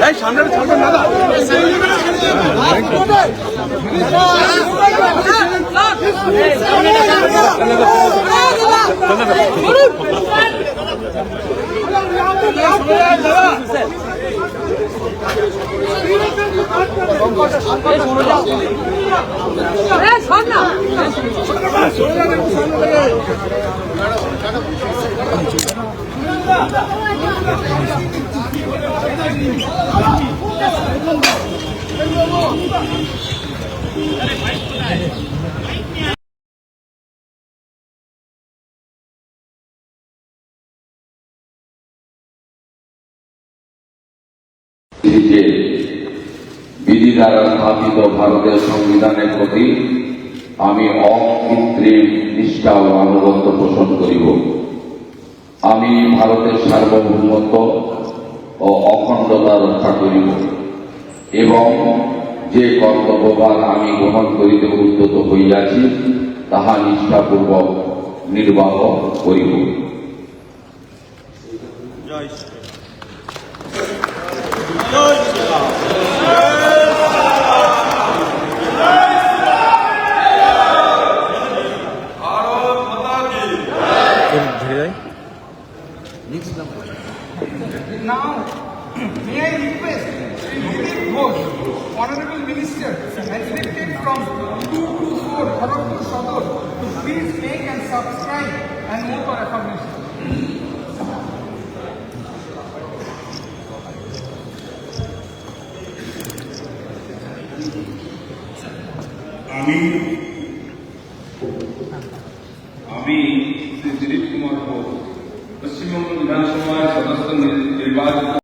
এই সামনে ছাড়বেন দাদা। যে বিধি দ্বারা স্থাপিত ভারতের সংবিধানের প্রতি আমি অকৃত্রিম নিষ্ঠা ও আনুগত্য পোষণ করিব। আমি ভারতের সার্বভৌমত্ব ও অখণ্ডতা রক্ষা করিব এবং যে কর্তব্যভার আমি গ্রহণ করিতে উদ্যত হইয়াছি তাহা নিষ্ঠাপূর্বক নির্বাহ করিব। Now, may I request Dilip Ghosh, Honorable Minister, elected from 224 Kharagpur Sadar, to please make and subscribe and move for affirmation. আমি শ্রী দিলীপ কুমার ঘোষ পশ্চিমবঙ্গ বিধানসভার সদস্য নির্বাচিত